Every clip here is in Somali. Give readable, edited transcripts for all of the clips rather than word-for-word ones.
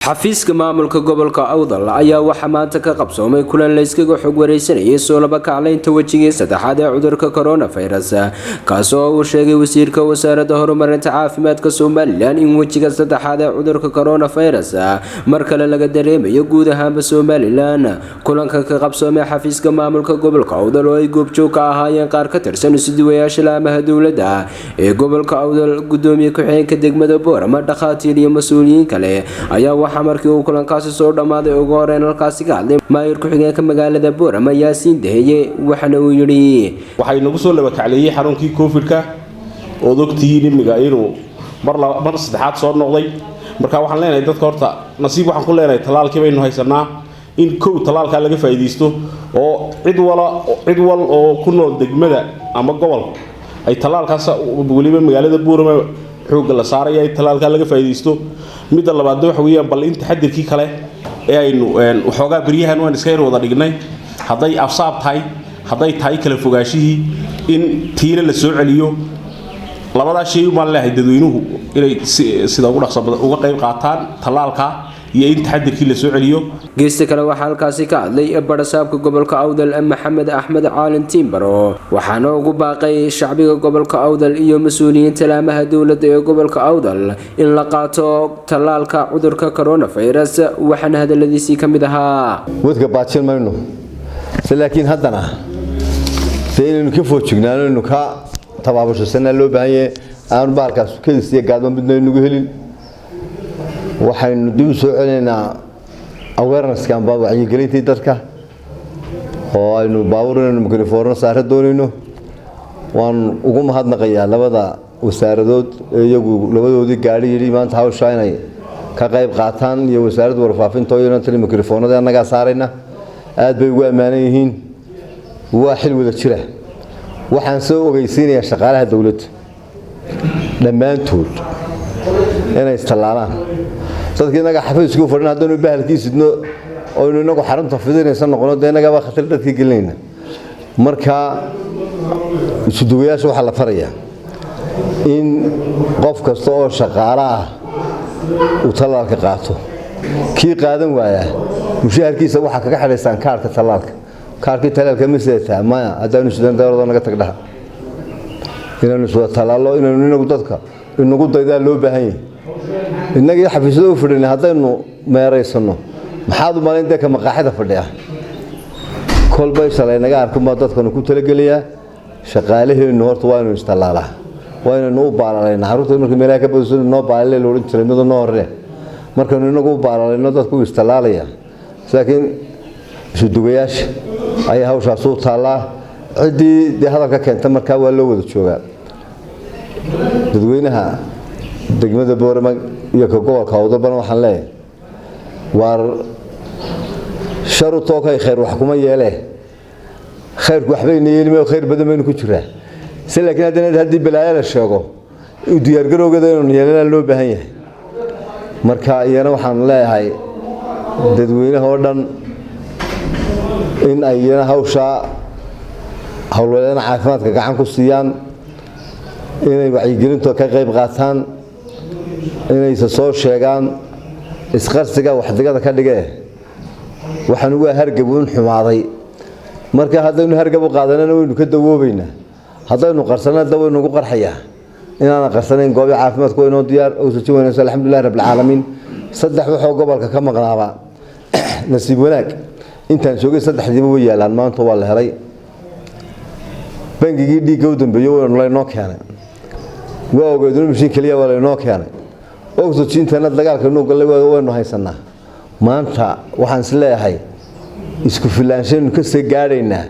xafiiska maamulka gobolka Awdal ayaa waxa maanta ka qabsoomay kulan la iskaga xog wareysanayay Soolaba Kaclaynta Wajigii Sadexad ee cudurka coronavirus kaas oo uu sheegay wasiirka wasaaradda horumarinta caafimaadka Soomaaliland in wajiga saddexaad ee cudurka coronavirus mar kale laga dareemayo guud ahaan Soomaaliland. Kulanka ka qabsoomay xafiiska maamulka gobolka Awdal oo ay goobjoog ka ahaayeen qaar ka tirsan isdiiwayaasha laamaha dawladda ee gobolka Awdal, gudoomiye ku-xigeenka degmada Boorama, dhakhaatiir iyo mas'uuliyiin kale ayaa markii uu kulankaasi soo dhamaaday ugu horeen halkaasi ka hadlay maayir ku-xigeenka magaalada Boorama Yaasiin Deheye waxana uu yiri waxay nagu soo laba kacleeyay xarunkii Covidka oo dogtiina imiga inuu mar saddexaad soo noqday. Marka waxaan leenahay dadka horta nasiib waxaan ku leenahay talaalkii baynu haysanaa in talaalka laga faa'iideysto oo cid wal oo ku nool degmada ama gobol ay talaalkaas waliba magaalada Boorama xoog la saaray talaalka laga faa'iideysto. midda labaad waxa weeyaan bal inta xadirkii kale ee aynu waxoogaa bariyahan waan iska yar wada dhignay haday afsaab tahay haday tahay kala fogaashihii in tiina la soo celiyo labada shay uma leeyahay dadweynuhu inay sida ugu dhaqso uga qayb qaataan talaalka iyo inta xadirkii la soo celiyo. geesta kale waxa halkaasi ka hadlay barasaabka gobolka Awdal Maxamed Axmed Caalin Timbaro waxaana ugu baaqay shacbiga gobolka Awdal iyo mas'uuliyiinta laamaha dawladda ee gobolka Awdal in la qaato talaalka cudurka coronavirus. waxana hadaladiisii kamid ahaa wadka baajin mayno laakiin haddana inaynu ka foojignaano inuu ka tabaabashasana loo baahan yahay aan baalkaas kadiisiya gaadmo midna inagu helin. waxaynu dib u soo celinaynaa awareness-kan wacyigelintii dadka oo aynu baabuurayno mikrofoorno saara doonayno. waan ugu mahadnaqayaa labada wasaaradood ee iyagu labadoodii gaari yidhi maanta hawsha inay ka qayb qaataan iyo wasaaradda warfaafinta oo inta mikrofoonada annaga saarayna aad bay ugu amaanan yihiin. waa xil wada jira. waxaan soo ogeysiinayaa shaqaalaha dawladda dhammaantood inay istalaalaan. dadka inaga xafiisku fadhin haddana bahalkiisidno oo inagu xarunta fidinaysan noqono inaga ba khatar dadkii gelinayna. marka isduwayaasha waxa la farayaa in qof kasta oo shaqaale ah uu talaalka qaato. kii qaadan waaya mushaharkiisa waxa kaga xidhaysan kaarka talaalka. kaarkii talaalka ma seetaa ma haddaanu sidan dawladda naga tagdhaha inaanu soo talaalo inaanu dadka inagu daydaa loo baahan yahay. inagii xafiisyada u fadhinay haddaynu meeraysano maxaad u malayn dadka maqaaxida fadhiya kolbay shalay naga arkuma dadkanu ku talageliyaa. shaqaalaheenu horta waa inuu istalaalaa waa inuu u baalalayna xarunta markii meelaha ka badsan noo baalay loo oran jiray mid noo hore markaanu inagu u baalalayno dadku istalaalaya. laakiin isduwayaasha ay hawshaas u taalaa cidii hadalka keenta markaa waa loo wada joogaa. dadweynaha degmada Boorama iyo gobolka Awdal waxaan leeyahay war sharuuto kay khayr wax kuma yeelee khayr wax bay yeelmay khayr badan baynu ku jiraa. laakiin haddii balaayo la sheego u diyaar garowgeeda inuu yeelana loo baahan yahay. marka iyana waxaan leeyahay dadweynaha oo dhan in ay hawsha hawlwadana caafimaadka gacan ku siiyaan inay wacyigelinta ka qayb qaataan inay soo sheegaan isqarsiga waxdigada ka dhigay waxaan ugu hargab u xumaaday. marka haddaynu hargab u qaadanana waynu ka dawoobaynaa haddaynu qarsana dawaynu ugu qarxayaa inaan qarsanayn goob caafimaadku inoo diyaar oo soo jeeynayso alxamdulillaah rabbil caalamiin. saddex waxoo gobolka ka maqnaaba nasiib wanaag intaan joogay saddexdiiba way yaalaan maanta waa la helay. bangigii dhiigga u dambeeyay waynu leeynoo keenay waa ogeedno mishiin kaliya waa leeynoo keenay oxygen-tana dagaalka inuu galay waynu haysanaa. maanta waxaan is leeyahay isku filaanshayn ka soo gaadhaynaa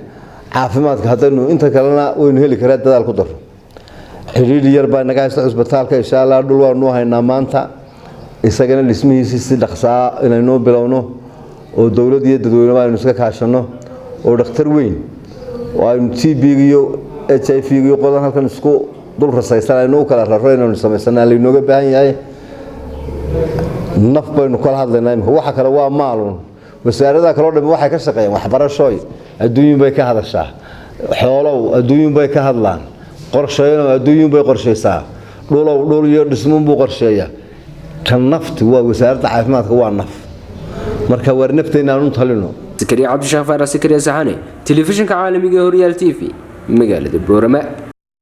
caafimaadka haddaynu inta kalena waynu heli karaa dadaal ku daro. xiriir yar baa naga haysta cusbitaalka insha Allah dhul waanu haynaa maanta isagana dhismihiisa si dhaqsaa inaynu bilowno oo dawladda iyo dadweynaha aynu iska kaashano oo dhakhtar weyn oo aynu TB iyo HIV iyo qodan halkan isku dul rasaysan aynu kala rarayno sameysana laynooga baahan yahay. naf baynu kala hadlaynaa waxa kale waa maalun wasaaradda kale oo dhan waxay ka shaqeeyaan waxbarasho adduun bay ka hadashaa xoolo adduun bay ka hadlaan qorsheeyaan adduun bay qorsheysaa dhul iyo dhismo buu qorsheeyaa tan naftu waa wasaaradda caafimaadka waa naf marka war nafteena aanu talino Zakariya Cabdi Shaafar Zakariya Saxane telefishinka caalamiga Horyal TV magaalada Boorama